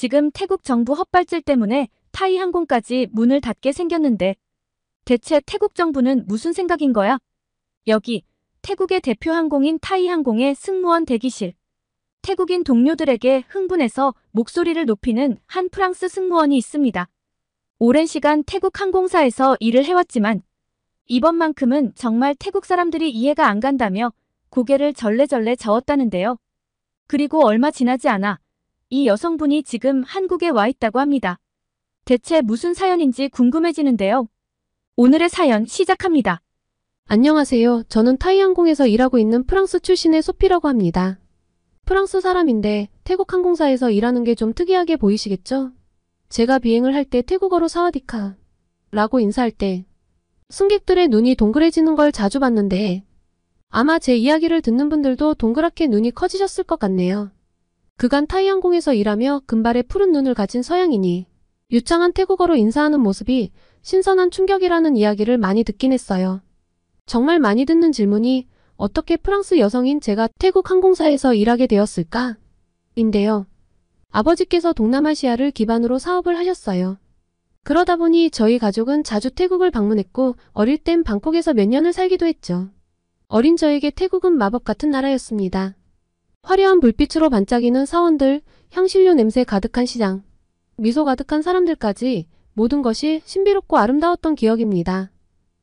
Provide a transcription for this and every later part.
지금 태국 정부 헛발질 때문에 타이 항공까지 문을 닫게 생겼는데 대체 태국 정부는 무슨 생각인 거야? 여기 태국의 대표 항공인 타이 항공의 승무원 대기실. 태국인 동료들에게 흥분해서 목소리를 높이는 한 프랑스 승무원이 있습니다. 오랜 시간 태국 항공사에서 일을 해왔지만 이번만큼은 정말 태국 사람들이 이해가 안 간다며 고개를 절레절레 저었다는데요. 그리고 얼마 지나지 않아 이 여성분이 지금 한국에 와 있다고 합니다. 대체 무슨 사연인지 궁금해지는데요. 오늘의 사연 시작합니다. 안녕하세요. 저는 타이항공에서 일하고 있는 프랑스 출신의 소피라고 합니다. 프랑스 사람인데 태국 항공사에서 일하는 게 좀 특이하게 보이시겠죠? 제가 비행을 할 때 태국어로 사와디카 라고 인사할 때 승객들의 눈이 동그래지는 걸 자주 봤는데 아마 제 이야기를 듣는 분들도 동그랗게 눈이 커지셨을 것 같네요. 그간 타이항공에서 일하며 금발의 푸른 눈을 가진 서양인이 유창한 태국어로 인사하는 모습이 신선한 충격이라는 이야기를 많이 듣긴 했어요. 정말 많이 듣는 질문이 어떻게 프랑스 여성인 제가 태국 항공사에서 일하게 되었을까? 인데요. 아버지께서 동남아시아를 기반으로 사업을 하셨어요. 그러다 보니 저희 가족은 자주 태국을 방문했고 어릴 땐 방콕에서 몇 년을 살기도 했죠. 어린 저에게 태국은 마법 같은 나라였습니다. 화려한 불빛으로 반짝이는 사원들, 향신료 냄새 가득한 시장, 미소 가득한 사람들까지 모든 것이 신비롭고 아름다웠던 기억입니다.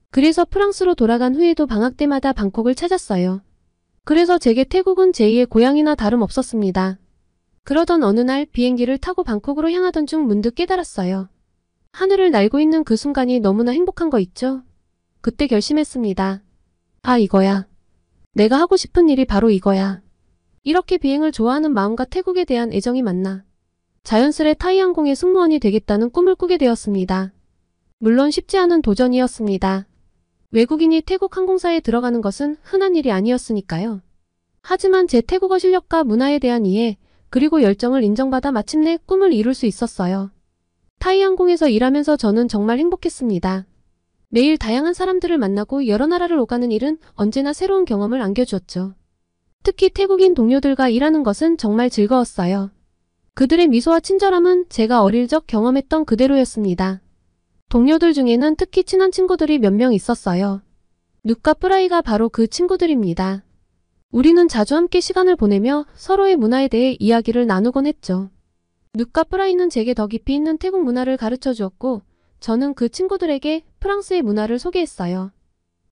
그래서 프랑스로 돌아간 후에도 방학 때마다 방콕을 찾았어요. 그래서 제게 태국은 제2의 고향이나 다름없었습니다. 그러던 어느 날 비행기를 타고 방콕으로 향하던 중 문득 깨달았어요. 하늘을 날고 있는 그 순간이 너무나 행복한 거 있죠? 그때 결심했습니다. 아, 이거야. 내가 하고 싶은 일이 바로 이거야. 이렇게 비행을 좋아하는 마음과 태국에 대한 애정이 만나 자연스레 타이항공의 승무원이 되겠다는 꿈을 꾸게 되었습니다. 물론 쉽지 않은 도전이었습니다. 외국인이 태국 항공사에 들어가는 것은 흔한 일이 아니었으니까요. 하지만 제 태국어 실력과 문화에 대한 이해, 그리고 열정을 인정받아 마침내 꿈을 이룰 수 있었어요. 타이항공에서 일하면서 저는 정말 행복했습니다. 매일 다양한 사람들을 만나고 여러 나라를 오가는 일은 언제나 새로운 경험을 안겨주었죠. 특히 태국인 동료들과 일하는 것은 정말 즐거웠어요. 그들의 미소와 친절함은 제가 어릴 적 경험했던 그대로였습니다. 동료들 중에는 특히 친한 친구들이 몇 명 있었어요. 눕과 뿌라이가 바로 그 친구들입니다. 우리는 자주 함께 시간을 보내며 서로의 문화에 대해 이야기를 나누곤 했죠. 눕과 뿌라이는 제게 더 깊이 있는 태국 문화를 가르쳐 주었고 저는 그 친구들에게 프랑스의 문화를 소개했어요.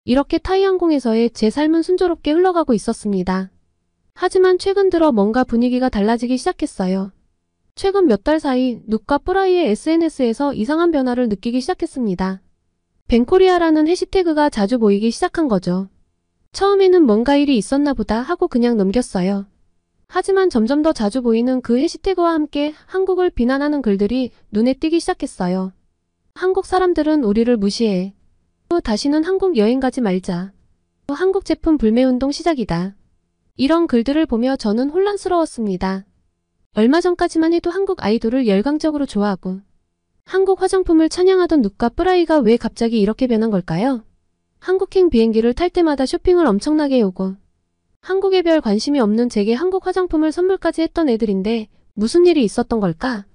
이렇게 타이항공에서의 제 삶은 순조롭게 흘러가고 있었습니다. 하지만 최근 들어 뭔가 분위기가 달라지기 시작했어요. 최근 몇 달 사이 눕과 뿌라이의 SNS에서 이상한 변화를 느끼기 시작했습니다. 벤코리아라는 해시태그가 자주 보이기 시작한 거죠. 처음에는 뭔가 일이 있었나 보다 하고 그냥 넘겼어요. 하지만 점점 더 자주 보이는 그 해시태그와 함께 한국을 비난하는 글들이 눈에 띄기 시작했어요. 한국 사람들은 우리를 무시해. 다시는 한국 여행 가지 말자. 한국 제품 불매운동 시작이다. 이런 글들을 보며 저는 혼란스러웠습니다. 얼마 전까지만 해도 한국 아이돌을 열광적으로 좋아하고 한국 화장품을 찬양하던 눕과 뿌라이가 왜 갑자기 이렇게 변한 걸까요? 한국행 비행기를 탈 때마다 쇼핑을 엄청나게 해오고 한국에 별 관심이 없는 제게 한국 화장품을 선물까지 했던 애들인데 무슨 일이 있었던 걸까?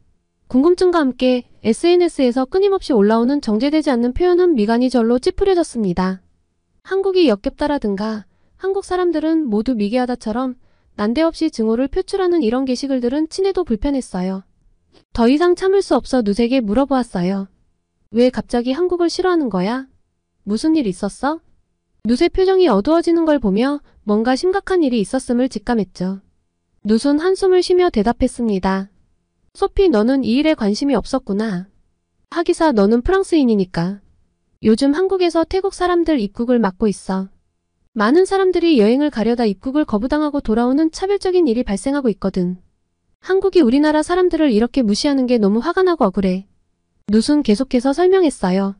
궁금증과 함께 SNS에서 끊임없이 올라오는 정제되지 않는 표현은 미간이 절로 찌푸려졌습니다. 한국이 역겹다라든가 한국 사람들은 모두 미개하다처럼 난데없이 증오를 표출하는 이런 게시글들은 친해도 불편했어요. 더 이상 참을 수 없어 누색에 물어보았어요. 왜 갑자기 한국을 싫어하는 거야? 무슨 일 있었어? 누의 표정이 어두워지는 걸 보며 뭔가 심각한 일이 있었음을 직감했죠. 누은 한숨을 쉬며 대답했습니다. 소피, 너는 이 일에 관심이 없었구나. 하기사 너는 프랑스인이니까. 요즘 한국에서 태국 사람들 입국을 막고 있어. 많은 사람들이 여행을 가려다 입국을 거부당하고 돌아오는 차별적인 일이 발생하고 있거든. 한국이 우리나라 사람들을 이렇게 무시하는 게 너무 화가 나고 억울해. 누은 계속해서 설명했어요.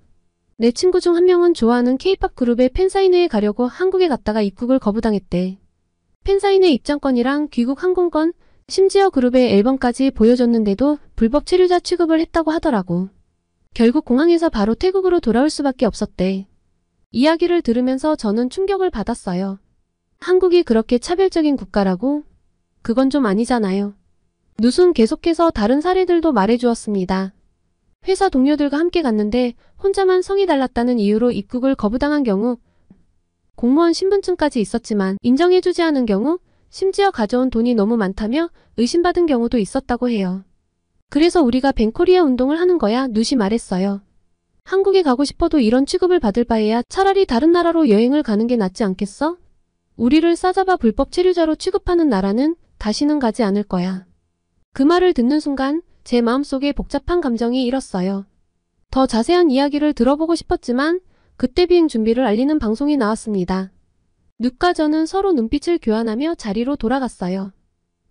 내 친구 중 한 명은 좋아하는 K-팝 그룹의 팬사인회에 가려고 한국에 갔다가 입국을 거부당했대. 팬사인회 입장권이랑 귀국 항공권, 심지어 그룹의 앨범까지 보여줬는데도 불법 체류자 취급을 했다고 하더라고. 결국 공항에서 바로 태국으로 돌아올 수밖에 없었대. 이야기를 들으면서 저는 충격을 받았어요. 한국이 그렇게 차별적인 국가라고? 그건 좀 아니잖아요. 누순 계속해서 다른 사례들도 말해주었습니다. 회사 동료들과 함께 갔는데 혼자만 성이 달랐다는 이유로 입국을 거부당한 경우, 공무원 신분증까지 있었지만 인정해주지 않은 경우, 심지어 가져온 돈이 너무 많다며 의심받은 경우도 있었다고 해요. 그래서 우리가 벤코리아 운동을 하는 거야, 누시 말했어요. 한국에 가고 싶어도 이런 취급을 받을 바에야 차라리 다른 나라로 여행을 가는 게 낫지 않겠어? 우리를 싸잡아 불법 체류자로 취급하는 나라는 다시는 가지 않을 거야. 그 말을 듣는 순간 제 마음속에 복잡한 감정이 일었어요. 더 자세한 이야기를 들어보고 싶었지만 그때 비행 준비를 알리는 방송이 나왔습니다. 누과 저는 서로 눈빛을 교환하며 자리로 돌아갔어요.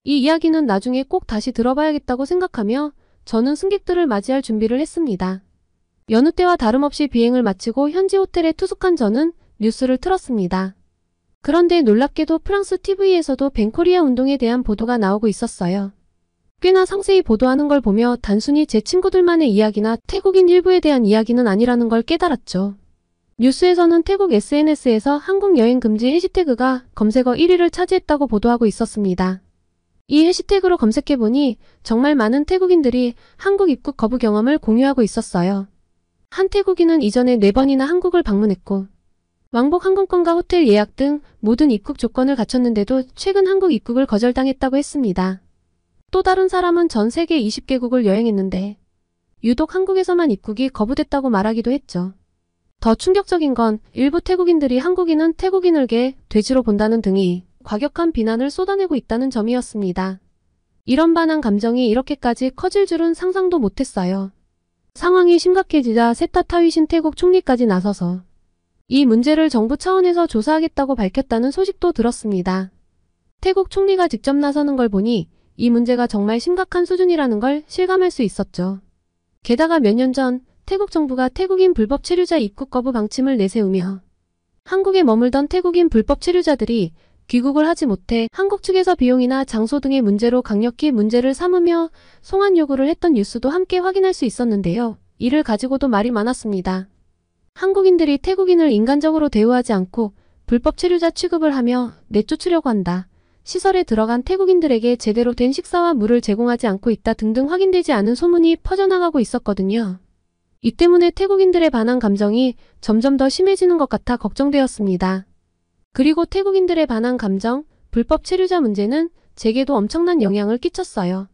이 이야기는 나중에 꼭 다시 들어봐야겠다고 생각하며 저는 승객들을 맞이할 준비를 했습니다. 여느 때와 다름없이 비행을 마치고 현지 호텔에 투숙한 저는 뉴스를 틀었습니다. 그런데 놀랍게도 프랑스 TV에서도 벤코리아 운동에 대한 보도가 나오고 있었어요. 꽤나 상세히 보도하는 걸 보며 단순히 제 친구들만의 이야기나 태국인 일부에 대한 이야기는 아니라는 걸 깨달았죠. 뉴스에서는 태국 SNS에서 한국 여행 금지 해시태그가 검색어 1위를 차지했다고 보도하고 있었습니다. 이 해시태그로 검색해보니 정말 많은 태국인들이 한국 입국 거부 경험을 공유하고 있었어요. 한 태국인은 이전에 4번이나 한국을 방문했고 왕복 항공권과 호텔 예약 등 모든 입국 조건을 갖췄는데도 최근 한국 입국을 거절당했다고 했습니다. 또 다른 사람은 전 세계 20개국을 여행했는데 유독 한국에서만 입국이 거부됐다고 말하기도 했죠. 더 충격적인 건 일부 태국인들이 한국인은 태국인을게 돼지로 본다는 등이 과격한 비난을 쏟아내고 있다는 점이었습니다. 이런 반한 감정이 이렇게까지 커질 줄은 상상도 못했어요. 상황이 심각해지자 세타 타위신 태국 총리까지 나서서 이 문제를 정부 차원에서 조사하겠다고 밝혔다는 소식도 들었습니다. 태국 총리가 직접 나서는 걸 보니 이 문제가 정말 심각한 수준이라는 걸 실감할 수 있었죠. 게다가 몇 년 전 태국 정부가 태국인 불법 체류자 입국 거부 방침을 내세우며 한국에 머물던 태국인 불법 체류자들이 귀국을 하지 못해 한국 측에서 비용이나 장소 등의 문제로 강력히 문제를 삼으며 송환 요구를 했던 뉴스도 함께 확인할 수 있었는데요. 이를 가지고도 말이 많았습니다. 한국인들이 태국인을 인간적으로 대우하지 않고 불법 체류자 취급을 하며 내쫓으려고 한다. 시설에 들어간 태국인들에게 제대로 된 식사와 물을 제공하지 않고 있다 등등 확인되지 않은 소문이 퍼져나가고 있었거든요. 이 때문에 태국인들의 반한 감정이 점점 더 심해지는 것 같아 걱정되었습니다. 그리고 태국인들의 반한 감정, 불법 체류자 문제는 제게도 엄청난 영향을 끼쳤어요.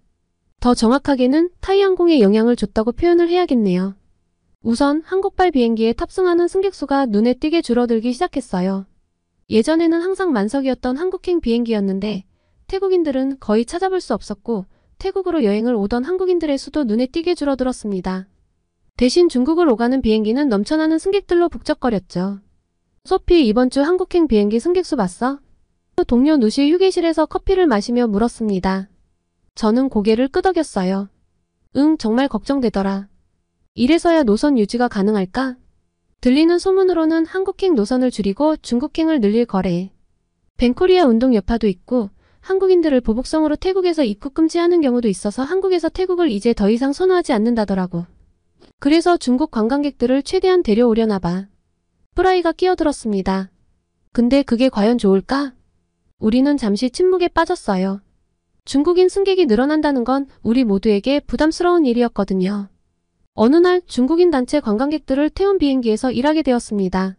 더 정확하게는 타이항공에 영향을 줬다고 표현을 해야겠네요. 우선 한국발 비행기에 탑승하는 승객 수가 눈에 띄게 줄어들기 시작했어요. 예전에는 항상 만석이었던 한국행 비행기였는데 태국인들은 거의 찾아볼 수 없었고 태국으로 여행을 오던 한국인들의 수도 눈에 띄게 줄어들었습니다. 대신 중국을 오가는 비행기는 넘쳐나는 승객들로 북적거렸죠. 소피, 이번 주 한국행 비행기 승객 수 봤어? 동료 누시 휴게실에서 커피를 마시며 물었습니다. 저는 고개를 끄덕였어요. 응, 정말 걱정되더라. 이래서야 노선 유지가 가능할까? 들리는 소문으로는 한국행 노선을 줄이고 중국행을 늘릴 거래. 벤코리아 운동 여파도 있고 한국인들을 보복성으로 태국에서 입국 금지하는 경우도 있어서 한국에서 태국을 이제 더 이상 선호하지 않는다더라고. 그래서 중국 관광객들을 최대한 데려오려나 봐. 프라이가 끼어들었습니다. 근데 그게 과연 좋을까? 우리는 잠시 침묵에 빠졌어요. 중국인 승객이 늘어난다는 건 우리 모두에게 부담스러운 일이었거든요. 어느 날 중국인 단체 관광객들을 태운 비행기에서 일하게 되었습니다.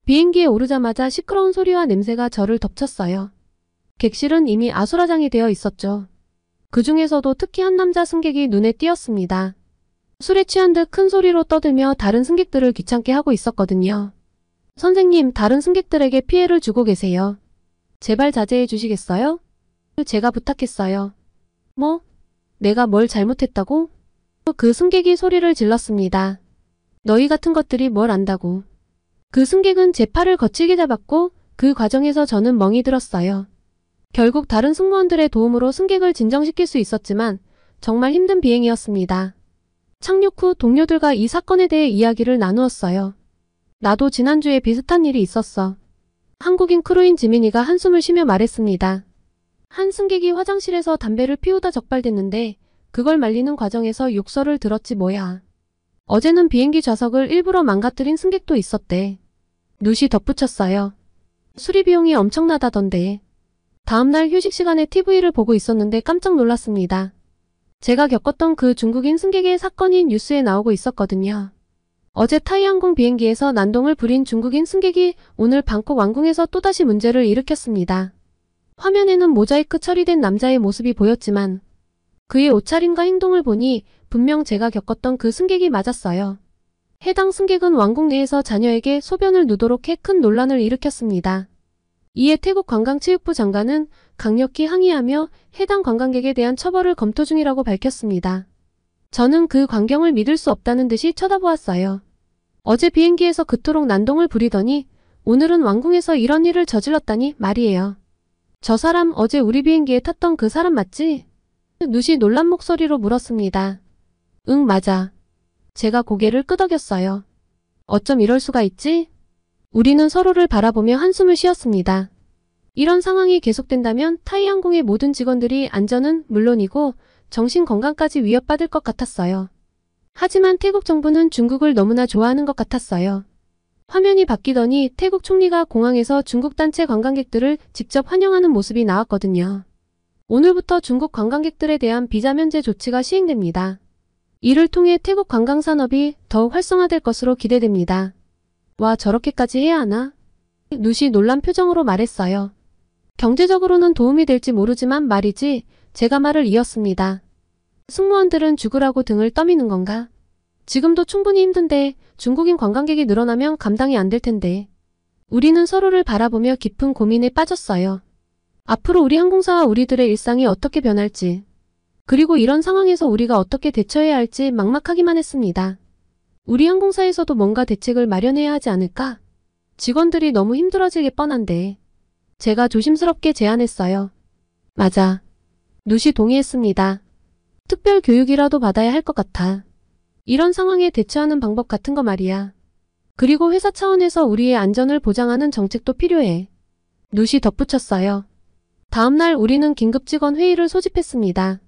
비행기에 오르자마자 시끄러운 소리와 냄새가 저를 덮쳤어요. 객실은 이미 아수라장이 되어 있었죠. 그 중에서도 특히 한 남자 승객이 눈에 띄었습니다. 술에 취한 듯 큰 소리로 떠들며 다른 승객들을 귀찮게 하고 있었거든요. 선생님, 다른 승객들에게 피해를 주고 계세요. 제발 자제해 주시겠어요? 제가 부탁했어요. 뭐? 내가 뭘 잘못했다고? 그 승객이 소리를 질렀습니다. 너희 같은 것들이 뭘 안다고. 그 승객은 제 팔을 거칠게 잡았고 그 과정에서 저는 멍이 들었어요. 결국 다른 승무원들의 도움으로 승객을 진정시킬 수 있었지만 정말 힘든 비행이었습니다. 착륙 후 동료들과 이 사건에 대해 이야기를 나누었어요. 나도 지난주에 비슷한 일이 있었어. 한국인 크루인 지민이가 한숨을 쉬며 말했습니다. 한 승객이 화장실에서 담배를 피우다 적발됐는데 그걸 말리는 과정에서 욕설을 들었지 뭐야. 어제는 비행기 좌석을 일부러 망가뜨린 승객도 있었대. 누시 덧붙였어요. 수리 비용이 엄청나다던데. 다음날 휴식 시간에 TV를 보고 있었는데 깜짝 놀랐습니다. 제가 겪었던 그 중국인 승객의 사건이 뉴스에 나오고 있었거든요. 어제 타이항공 비행기에서 난동을 부린 중국인 승객이 오늘 방콕 왕궁에서 또다시 문제를 일으켰습니다. 화면에는 모자이크 처리된 남자의 모습이 보였지만 그의 옷차림과 행동을 보니 분명 제가 겪었던 그 승객이 맞았어요. 해당 승객은 왕궁 내에서 자녀에게 소변을 누도록 해 큰 논란을 일으켰습니다. 이에 태국 관광체육부 장관은 강력히 항의하며 해당 관광객에 대한 처벌을 검토 중이라고 밝혔습니다. 저는 그 광경을 믿을 수 없다는 듯이 쳐다보았어요. 어제 비행기에서 그토록 난동을 부리더니 오늘은 왕궁에서 이런 일을 저질렀다니 말이에요. 저 사람 어제 우리 비행기에 탔던 그 사람 맞지? 누시 놀란 목소리로 물었습니다. 응, 맞아. 제가 고개를 끄덕였어요. 어쩜 이럴 수가 있지? 우리는 서로를 바라보며 한숨을 쉬었습니다. 이런 상황이 계속된다면 타이항공의 모든 직원들이 안전은 물론이고 정신 건강까지 위협받을 것 같았어요. 하지만 태국 정부는 중국을 너무나 좋아하는 것 같았어요. 화면이 바뀌더니 태국 총리가 공항에서 중국 단체 관광객들을 직접 환영하는 모습이 나왔거든요. 오늘부터 중국 관광객들에 대한 비자 면제 조치가 시행됩니다. 이를 통해 태국 관광산업이 더욱 활성화될 것으로 기대됩니다. 와, 저렇게까지 해야 하나? 누시 놀란 표정으로 말했어요. 경제적으로는 도움이 될지 모르지만 말이지. 제가 말을 이었습니다. 승무원들은 죽으라고 등을 떠미는 건가? 지금도 충분히 힘든데 중국인 관광객이 늘어나면 감당이 안 될 텐데. 우리는 서로를 바라보며 깊은 고민에 빠졌어요. 앞으로 우리 항공사와 우리들의 일상이 어떻게 변할지, 그리고 이런 상황에서 우리가 어떻게 대처해야 할지 막막하기만 했습니다. 우리 항공사에서도 뭔가 대책을 마련해야 하지 않을까? 직원들이 너무 힘들어질 게 뻔한데. 제가 조심스럽게 제안했어요. 맞아. 누시 동의했습니다. 특별 교육이라도 받아야 할 것 같아. 이런 상황에 대처하는 방법 같은 거 말이야. 그리고 회사 차원에서 우리의 안전을 보장하는 정책도 필요해. 누시 덧붙였어요. 다음날 우리는 긴급 직원 회의를 소집했습니다.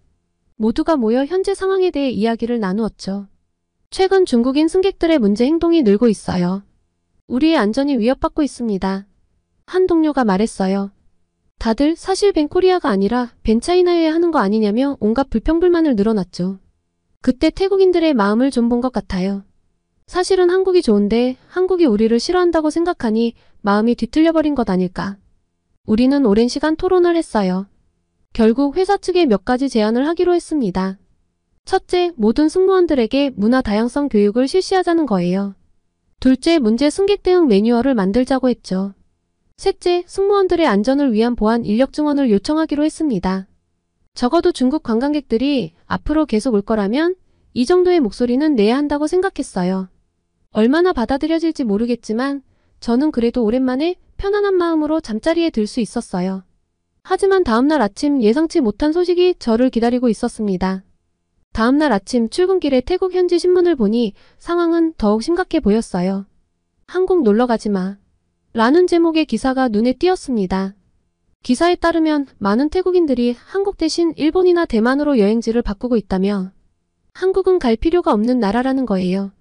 모두가 모여 현재 상황에 대해 이야기를 나누었죠. 최근 중국인 승객들의 문제 행동이 늘고 있어요. 우리의 안전이 위협받고 있습니다. 한 동료가 말했어요. 다들 사실 벤코리아가 아니라 벤차이나여야 하는 거 아니냐며 온갖 불평불만을 늘어놨죠. 그때 태국인들의 마음을 좀 본 것 같아요. 사실은 한국이 좋은데 한국이 우리를 싫어한다고 생각하니 마음이 뒤틀려버린 것 아닐까. 우리는 오랜 시간 토론을 했어요. 결국 회사 측에 몇 가지 제안을 하기로 했습니다. 첫째, 모든 승무원들에게 문화 다양성 교육을 실시하자는 거예요. 둘째, 문제 승객 대응 매뉴얼을 만들자고 했죠. 셋째, 승무원들의 안전을 위한 보안 인력 증원을 요청하기로 했습니다. 적어도 중국 관광객들이 앞으로 계속 올 거라면 이 정도의 목소리는 내야 한다고 생각했어요. 얼마나 받아들여질지 모르겠지만 저는 그래도 오랜만에 편안한 마음으로 잠자리에 들 수 있었어요. 하지만 다음날 아침 예상치 못한 소식이 저를 기다리고 있었습니다. 다음날 아침 출근길에 태국 현지 신문을 보니 상황은 더욱 심각해 보였어요. 한국 놀러 가지 마. 라는 제목의 기사가 눈에 띄었습니다. 기사에 따르면 많은 태국인들이 한국 대신 일본이나 대만으로 여행지를 바꾸고 있다며 한국은 갈 필요가 없는 나라라는 거예요.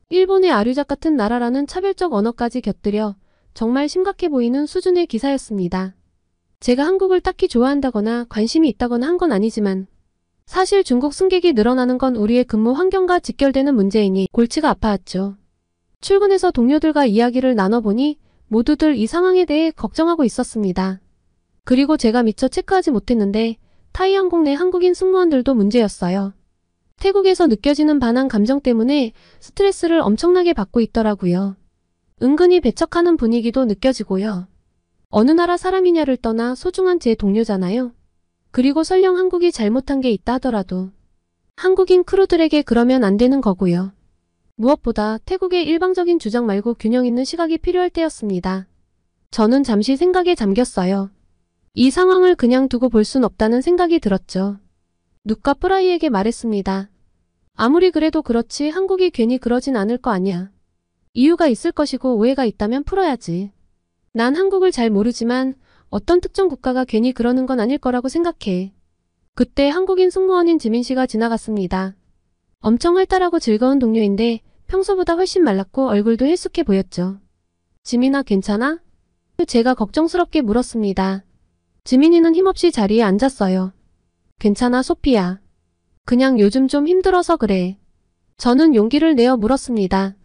일본의 아류작 같은 나라라는 차별적 언어까지 곁들여 정말 심각해 보이는 수준의 기사였습니다. 제가 한국을 딱히 좋아한다거나 관심이 있다거나 한 건 아니지만 사실 중국 승객이 늘어나는 건 우리의 근무 환경과 직결되는 문제이니 골치가 아파왔죠. 출근해서 동료들과 이야기를 나눠보니 모두들 이 상황에 대해 걱정하고 있었습니다. 그리고 제가 미처 체크하지 못했는데 타이항공 내 한국인 승무원들도 문제였어요. 태국에서 느껴지는 반한 감정 때문에 스트레스를 엄청나게 받고 있더라고요. 은근히 배척하는 분위기도 느껴지고요. 어느 나라 사람이냐를 떠나 소중한 제 동료잖아요. 그리고 설령 한국이 잘못한 게 있다 하더라도 한국인 크루들에게 그러면 안 되는 거고요. 무엇보다 태국의 일방적인 주장 말고 균형 있는 시각이 필요할 때였습니다. 저는 잠시 생각에 잠겼어요. 이 상황을 그냥 두고 볼 순 없다는 생각이 들었죠. 누카 프라이에게 말했습니다. 아무리 그래도 그렇지 한국이 괜히 그러진 않을 거 아니야. 이유가 있을 것이고 오해가 있다면 풀어야지. 난 한국을 잘 모르지만 어떤 특정 국가가 괜히 그러는 건 아닐 거라고 생각해. 그때 한국인 승무원인 지민 씨가 지나갔습니다. 엄청 활달하고 즐거운 동료인데 평소보다 훨씬 말랐고 얼굴도 헬쑥해 보였죠. 지민아, 괜찮아? 제가 걱정스럽게 물었습니다. 지민이는 힘없이 자리에 앉았어요. 괜찮아, 소피야. 그냥 요즘 좀 힘들어서 그래. 저는 용기를 내어 물었습니다.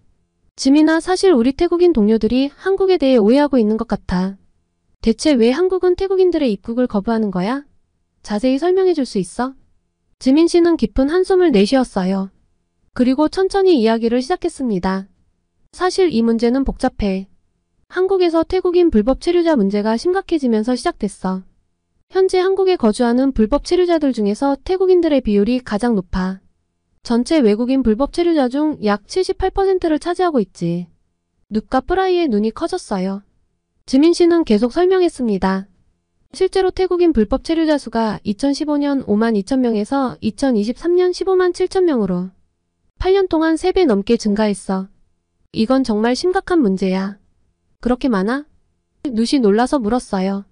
지민아, 사실 우리 태국인 동료들이 한국에 대해 오해하고 있는 것 같아. 대체 왜 한국은 태국인들의 입국을 거부하는 거야? 자세히 설명해 줄 수 있어? 지민 씨는 깊은 한숨을 내쉬었어요. 그리고 천천히 이야기를 시작했습니다. 사실 이 문제는 복잡해. 한국에서 태국인 불법 체류자 문제가 심각해지면서 시작됐어. 현재 한국에 거주하는 불법 체류자들 중에서 태국인들의 비율이 가장 높아. 전체 외국인 불법 체류자 중 약 78%를 차지하고 있지. 눕과 프라이의 눈이 커졌어요. 지민 씨는 계속 설명했습니다. 실제로 태국인 불법 체류자 수가 2015년 5만 2천 명에서 2023년 15만 7천 명으로 8년 동안 3배 넘게 증가했어. 이건 정말 심각한 문제야. 그렇게 많아? 누시 놀라서 물었어요.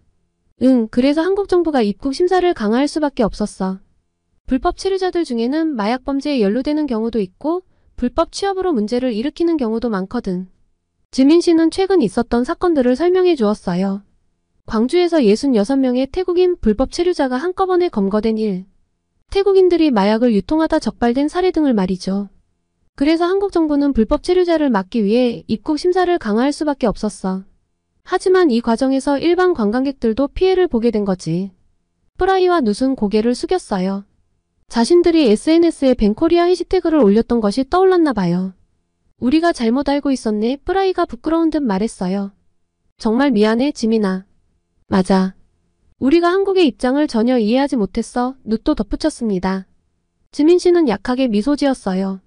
응, 그래서 한국 정부가 입국 심사를 강화할 수밖에 없었어. 불법 체류자들 중에는 마약 범죄에 연루되는 경우도 있고 불법 취업으로 문제를 일으키는 경우도 많거든. 지민 씨는 최근 있었던 사건들을 설명해 주었어요. 광주에서 66명의 태국인 불법 체류자가 한꺼번에 검거된 일. 태국인들이 마약을 유통하다 적발된 사례 등을 말이죠. 그래서 한국 정부는 불법 체류자를 막기 위해 입국 심사를 강화할 수밖에 없었어. 하지만 이 과정에서 일반 관광객들도 피해를 보게 된 거지. 프라이와 눕은 고개를 숙였어요. 자신들이 SNS에 벤코리아 해시태그를 올렸던 것이 떠올랐나 봐요. 우리가 잘못 알고 있었네. 프라이가 부끄러운 듯 말했어요. 정말 미안해, 지민아. 맞아. 우리가 한국의 입장을 전혀 이해하지 못했어. 눕도 덧붙였습니다. 지민 씨는 약하게 미소 지었어요.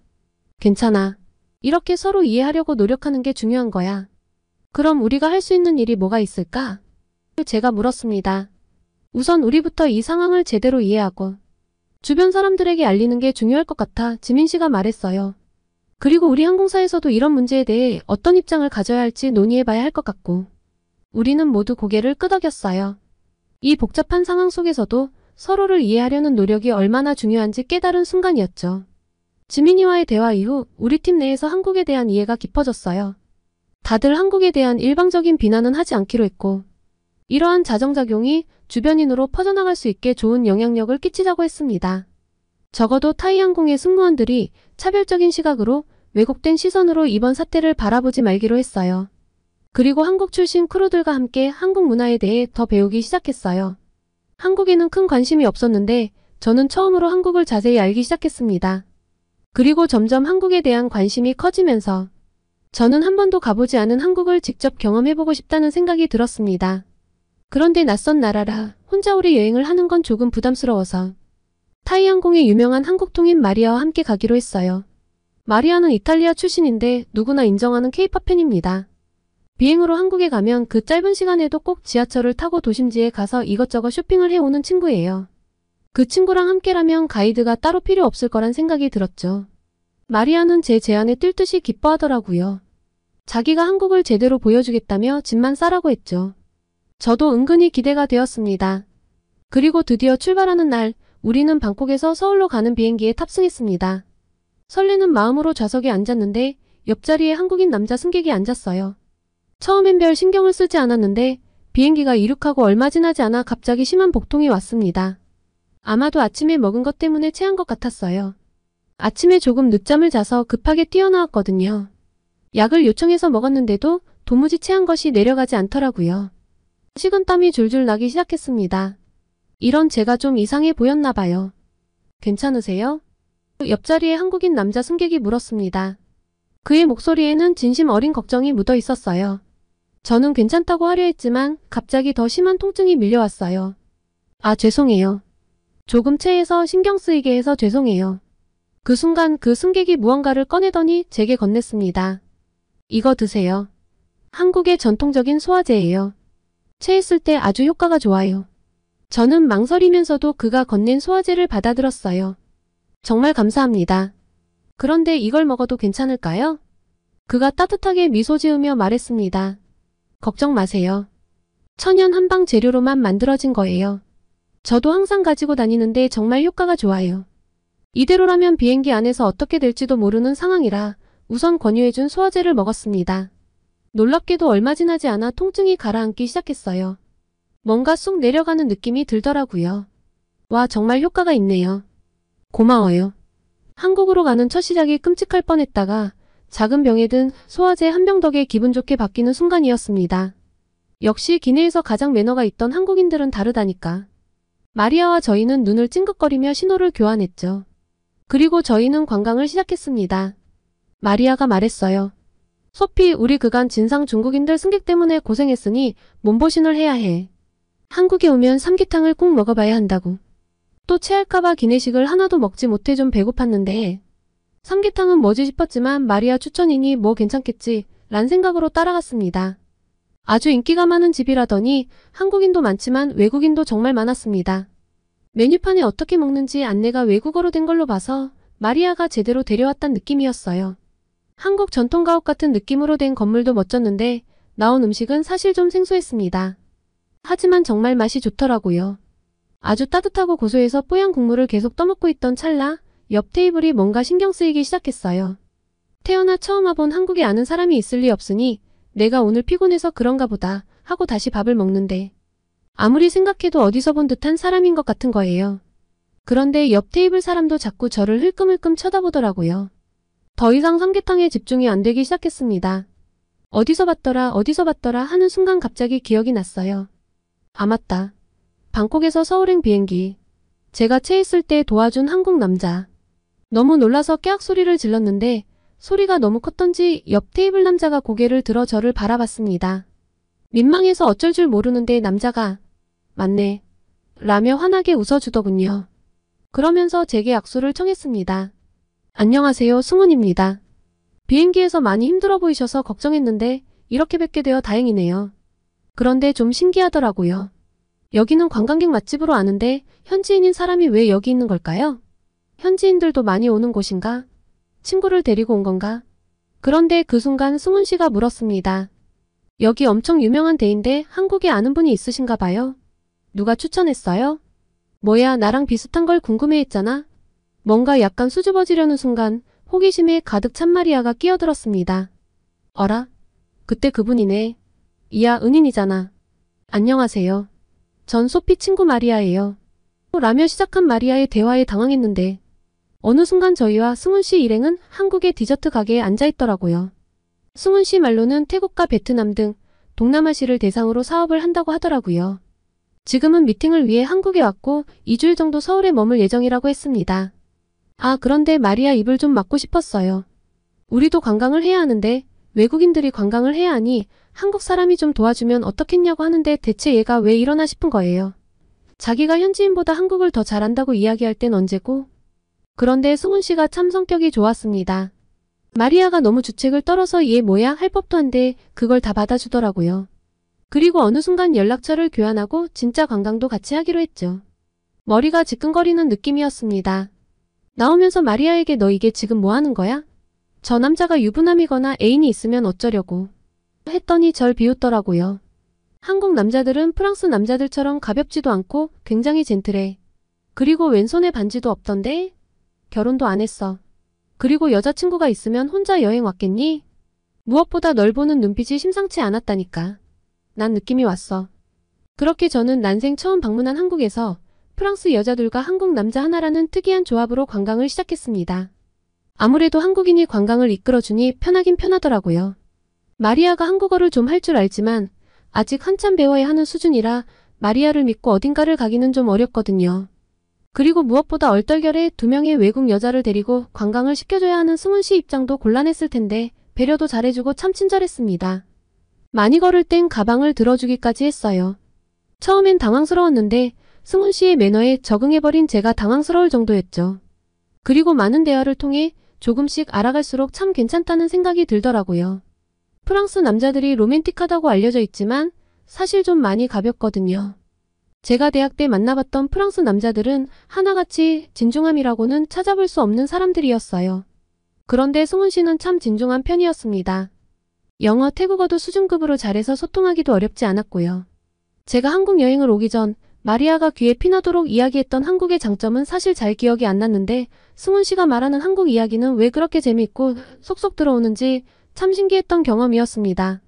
괜찮아. 이렇게 서로 이해하려고 노력하는 게 중요한 거야. 그럼 우리가 할 수 있는 일이 뭐가 있을까? 제가 물었습니다. 우선 우리부터 이 상황을 제대로 이해하고 주변 사람들에게 알리는 게 중요할 것 같아 지민 씨가 말했어요. 그리고 우리 항공사에서도 이런 문제에 대해 어떤 입장을 가져야 할지 논의해봐야 할 것 같고. 우리는 모두 고개를 끄덕였어요. 이 복잡한 상황 속에서도 서로를 이해하려는 노력이 얼마나 중요한지 깨달은 순간이었죠. 지민이와의 대화 이후 우리 팀 내에서 한국에 대한 이해가 깊어졌어요. 다들 한국에 대한 일방적인 비난은 하지 않기로 했고 이러한 자정작용이 주변인으로 퍼져나갈 수 있게 좋은 영향력을 끼치자고 했습니다. 적어도 타이항공의 승무원들이 차별적인 시각으로 왜곡된 시선으로 이번 사태를 바라보지 말기로 했어요. 그리고 한국 출신 크루들과 함께 한국 문화에 대해 더 배우기 시작했어요. 한국에는 큰 관심이 없었는데 저는 처음으로 한국을 자세히 알기 시작했습니다. 그리고 점점 한국에 대한 관심이 커지면서 저는 한 번도 가보지 않은 한국을 직접 경험해보고 싶다는 생각이 들었습니다. 그런데 낯선 나라라 혼자 오래 여행을 하는 건 조금 부담스러워서 타이항공의 유명한 한국통인 마리아와 함께 가기로 했어요. 마리아는 이탈리아 출신인데 누구나 인정하는 케이팝 팬입니다. 비행으로 한국에 가면 그 짧은 시간에도 꼭 지하철을 타고 도심지에 가서 이것저것 쇼핑을 해오는 친구예요. 그 친구랑 함께라면 가이드가 따로 필요 없을 거란 생각이 들었죠. 마리아는 제 제안에 뜰 듯이 기뻐하더라고요. 자기가 한국을 제대로 보여주겠다며 짐만 싸라고 했죠. 저도 은근히 기대가 되었습니다. 그리고 드디어 출발하는 날 우리는 방콕에서 서울로 가는 비행기에 탑승했습니다. 설레는 마음으로 좌석에 앉았는데 옆자리에 한국인 남자 승객이 앉았어요. 처음엔 별 신경을 쓰지 않았는데 비행기가 이륙하고 얼마 지나지 않아 갑자기 심한 복통이 왔습니다. 아마도 아침에 먹은 것 때문에 체한 것 같았어요. 아침에 조금 늦잠을 자서 급하게 뛰어나왔거든요. 약을 요청해서 먹었는데도 도무지 체한 것이 내려가지 않더라고요. 식은땀이 줄줄 나기 시작했습니다. 이런 제가 좀 이상해 보였나 봐요. 괜찮으세요? 옆자리에 한국인 남자 승객이 물었습니다. 그의 목소리에는 진심 어린 걱정이 묻어 있었어요. 저는 괜찮다고 하려 했지만 갑자기 더 심한 통증이 밀려왔어요. 아, 죄송해요. 조금 체해서 신경 쓰이게 해서 죄송해요. 그 순간 그 승객이 무언가를 꺼내더니 제게 건넸습니다. 이거 드세요. 한국의 전통적인 소화제예요. 체했을 때 아주 효과가 좋아요. 저는 망설이면서도 그가 건넨 소화제를 받아들었어요. 정말 감사합니다. 그런데 이걸 먹어도 괜찮을까요? 그가 따뜻하게 미소 지으며 말했습니다. 걱정 마세요. 천연 한방 재료로만 만들어진 거예요. 저도 항상 가지고 다니는데 정말 효과가 좋아요. 이대로라면 비행기 안에서 어떻게 될지도 모르는 상황이라 우선 권유해준 소화제를 먹었습니다. 놀랍게도 얼마 지나지 않아 통증이 가라앉기 시작했어요. 뭔가 쑥 내려가는 느낌이 들더라고요. 와, 정말 효과가 있네요. 고마워요. 한국으로 가는 첫 시작이 끔찍할 뻔했다가 작은 병에 든 소화제 한 병 덕에 기분 좋게 바뀌는 순간이었습니다. 역시 기내에서 가장 매너가 있던 한국인들은 다르다니까. 마리아와 저희는 눈을 찡긋거리며 신호를 교환했죠. 그리고 저희는 관광을 시작했습니다. 마리아가 말했어요. 소피, 우리 그간 진상 중국인들 승객 때문에 고생했으니 몸보신을 해야 해. 한국에 오면 삼계탕을 꼭 먹어봐야 한다고. 또 체할까봐 기내식을 하나도 먹지 못해 좀 배고팠는데 삼계탕은 뭐지 싶었지만 마리아 추천이니 뭐 괜찮겠지 란 생각으로 따라갔습니다. 아주 인기가 많은 집이라더니 한국인도 많지만 외국인도 정말 많았습니다. 메뉴판에 어떻게 먹는지 안내가 외국어로 된 걸로 봐서 마리아가 제대로 데려왔단 느낌이었어요. 한국 전통 가옥 같은 느낌으로 된 건물도 멋졌는데 나온 음식은 사실 좀 생소했습니다. 하지만 정말 맛이 좋더라고요. 아주 따뜻하고 고소해서 뽀얀 국물을 계속 떠먹고 있던 찰나 옆 테이블이 뭔가 신경 쓰이기 시작했어요. 태어나 처음 와본 한국에 아는 사람이 있을 리 없으니 내가 오늘 피곤해서 그런가 보다 하고 다시 밥을 먹는데 아무리 생각해도 어디서 본 듯한 사람인 것 같은 거예요. 그런데 옆 테이블 사람도 자꾸 저를 흘끔흘끔 쳐다보더라고요. 더 이상 삼계탕에 집중이 안 되기 시작했습니다. 어디서 봤더라 하는 순간 갑자기 기억이 났어요. 아 맞다. 방콕에서 서울행 비행기. 제가 체했을 때 도와준 한국 남자. 너무 놀라서 깨악 소리를 질렀는데 소리가 너무 컸던지 옆 테이블 남자가 고개를 들어 저를 바라봤습니다. 민망해서 어쩔 줄 모르는데 남자가 맞네 라며 환하게 웃어주더군요. 그러면서 제게 악수를 청했습니다. 안녕하세요, 승훈입니다. 비행기에서 많이 힘들어 보이셔서 걱정했는데 이렇게 뵙게 되어 다행이네요. 그런데 좀 신기하더라고요. 여기는 관광객 맛집으로 아는데 현지인인 사람이 왜 여기 있는 걸까요? 현지인들도 많이 오는 곳인가? 친구를 데리고 온 건가? 그런데 그 순간 승훈 씨가 물었습니다. 여기 엄청 유명한 데인데 한국에 아는 분이 있으신가 봐요? 누가 추천했어요? 뭐야, 나랑 비슷한 걸 궁금해했잖아? 뭔가 약간 수줍어지려는 순간 호기심에 가득 찬 마리아가 끼어들었습니다. 어라? 그때 그분이네. 이야, 은인이잖아. 안녕하세요. 전 소피 친구 마리아예요. 라며 시작한 마리아의 대화에 당황했는데 어느 순간 저희와 승훈 씨 일행은 한국의 디저트 가게에 앉아있더라고요. 승훈 씨 말로는 태국과 베트남 등 동남아시를 대상으로 사업을 한다고 하더라고요. 지금은 미팅을 위해 한국에 왔고 2주일 정도 서울에 머물 예정이라고 했습니다. 아, 그런데 마리아 입을 좀 막고 싶었어요. 우리도 관광을 해야 하는데 외국인들이 관광을 해야 하니 한국 사람이 좀 도와주면 어떻겠냐고 하는데 대체 얘가 왜 이러나 싶은 거예요. 자기가 현지인보다 한국을 더 잘한다고 이야기할 땐 언제고? 그런데 승훈 씨가 참 성격이 좋았습니다. 마리아가 너무 주책을 떨어서 얘 뭐야 할 법도 한데 그걸 다 받아주더라고요. 그리고 어느 순간 연락처를 교환하고 진짜 관광도 같이 하기로 했죠. 머리가 지끈거리는 느낌이었습니다. 나오면서 마리아에게 너 이게 지금 뭐 하는 거야? 저 남자가 유부남이거나 애인이 있으면 어쩌려고 했더니 절 비웃더라고요. 한국 남자들은 프랑스 남자들처럼 가볍지도 않고 굉장히 젠틀해. 그리고 왼손에 반지도 없던데? 결혼도 안 했어. 그리고 여자친구가 있으면 혼자 여행 왔겠니? 무엇보다 널 보는 눈빛이 심상치 않았다니까. 난 느낌이 왔어. 그렇게 저는 난생 처음 방문한 한국에서 프랑스 여자들과 한국 남자 하나라는 특이한 조합으로 관광을 시작했습니다. 아무래도 한국인이 관광을 이끌어주니 편하긴 편하더라고요. 마리아가 한국어를 좀 할 줄 알지만 아직 한참 배워야 하는 수준이라 마리아를 믿고 어딘가를 가기는 좀 어렵거든요. 그리고 무엇보다 얼떨결에 2명의 외국 여자를 데리고 관광을 시켜줘야 하는 승훈 씨 입장도 곤란했을 텐데 배려도 잘해주고 참 친절했습니다. 많이 걸을 땐 가방을 들어주기까지 했어요. 처음엔 당황스러웠는데 승훈 씨의 매너에 적응해버린 제가 당황스러울 정도였죠. 그리고 많은 대화를 통해 조금씩 알아갈수록 참 괜찮다는 생각이 들더라고요. 프랑스 남자들이 로맨틱하다고 알려져 있지만 사실 좀 많이 가볍거든요. 제가 대학 때 만나봤던 프랑스 남자들은 하나같이 진중함이라고는 찾아볼 수 없는 사람들이었어요. 그런데 승훈 씨는 참 진중한 편이었습니다. 영어, 태국어도 수준급으로 잘해서 소통하기도 어렵지 않았고요. 제가 한국 여행을 오기 전 마리아가 귀에 피나도록 이야기했던 한국의 장점은 사실 잘 기억이 안 났는데 승훈 씨가 말하는 한국 이야기는 왜 그렇게 재미있고 속속 들어오는지 참 신기했던 경험이었습니다.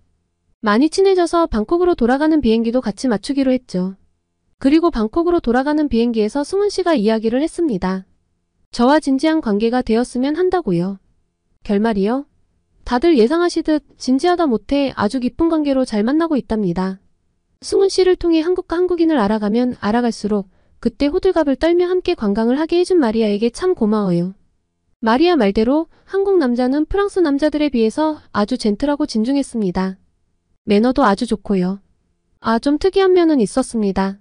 많이 친해져서 방콕으로 돌아가는 비행기도 같이 맞추기로 했죠. 그리고 방콕으로 돌아가는 비행기에서 승훈 씨가 이야기를 했습니다. 저와 진지한 관계가 되었으면 한다고요. 결말이요? 다들 예상하시듯 진지하다 못해 아주 깊은 관계로 잘 만나고 있답니다. 승훈 씨를 통해 한국과 한국인을 알아가면 알아갈수록 그때 호들갑을 떨며 함께 관광을 하게 해준 마리아에게 참 고마워요. 마리아 말대로 한국 남자는 프랑스 남자들에 비해서 아주 젠틀하고 진중했습니다. 매너도 아주 좋고요. 좀 특이한 면은 있었습니다.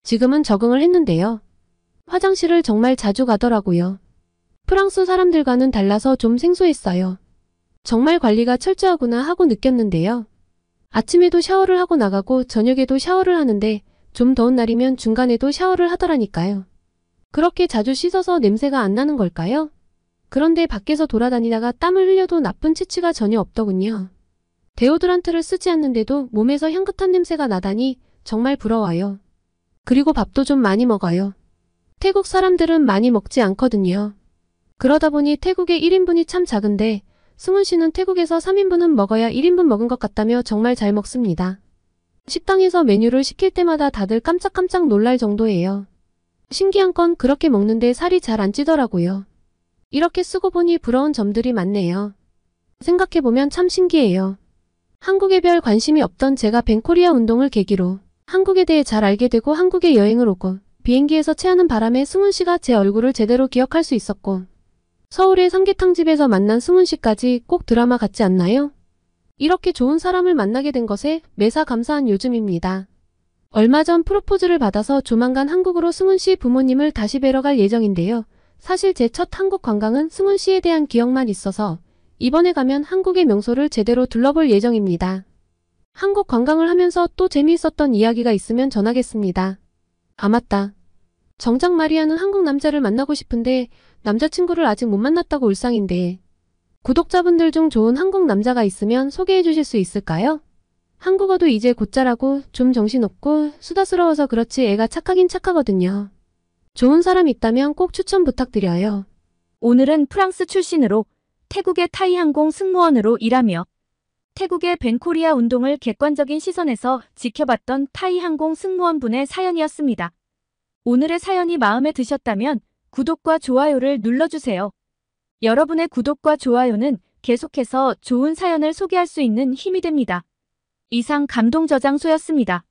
지금은 적응을 했는데요. 화장실을 정말 자주 가더라고요. 프랑스 사람들과는 달라서 좀 생소했어요. 정말 관리가 철저하구나 하고 느꼈는데요. 아침에도 샤워를 하고 나가고 저녁에도 샤워를 하는데 좀 더운 날이면 중간에도 샤워를 하더라니까요. 그렇게 자주 씻어서 냄새가 안 나는 걸까요? 그런데 밖에서 돌아다니다가 땀을 흘려도 나쁜 치취가 전혀 없더군요. 데오드란트를 쓰지 않는데도 몸에서 향긋한 냄새가 나다니 정말 부러워요. 그리고 밥도 좀 많이 먹어요. 태국 사람들은 많이 먹지 않거든요. 그러다 보니 태국의 1인분이 참 작은데 승훈 씨는 태국에서 3인분은 먹어야 1인분 먹은 것 같다며 정말 잘 먹습니다. 식당에서 메뉴를 시킬 때마다 다들 깜짝깜짝 놀랄 정도예요. 신기한 건 그렇게 먹는데 살이 잘 안 찌더라고요. 이렇게 쓰고 보니 부러운 점들이 많네요. 생각해보면 참 신기해요. 한국에 별 관심이 없던 제가 벤코리아 운동을 계기로 한국에 대해 잘 알게 되고 한국에 여행을 오고 비행기에서 체하는 바람에 승훈 씨가 제 얼굴을 제대로 기억할 수 있었고 서울의 삼계탕집에서 만난 승훈 씨까지 꼭 드라마 같지 않나요? 이렇게 좋은 사람을 만나게 된 것에 매사 감사한 요즘입니다. 얼마 전 프로포즈를 받아서 조만간 한국으로 승훈 씨 부모님을 다시 뵈러 갈 예정인데요. 사실 제 첫 한국 관광은 승훈 씨에 대한 기억만 있어서 이번에 가면 한국의 명소를 제대로 둘러볼 예정입니다. 한국 관광을 하면서 또 재미있었던 이야기가 있으면 전하겠습니다. 맞다. 정작 마리아는 한국 남자를 만나고 싶은데 남자친구를 아직 못 만났다고 울상인데 구독자분들 중 좋은 한국 남자가 있으면 소개해 주실 수 있을까요? 한국어도 이제 곧 잘하고 좀 정신없고 수다스러워서 그렇지 애가 착하긴 착하거든요. 좋은 사람 있다면 꼭 추천 부탁드려요. 오늘은 프랑스 출신으로 태국의 타이항공 승무원으로 일하며 태국의 벤코리아 운동을 객관적인 시선에서 지켜봤던 타이항공 승무원분의 사연이었습니다. 오늘의 사연이 마음에 드셨다면 구독과 좋아요를 눌러주세요. 여러분의 구독과 좋아요는 계속해서 좋은 사연을 소개할 수 있는 힘이 됩니다. 이상 감동저장소였습니다.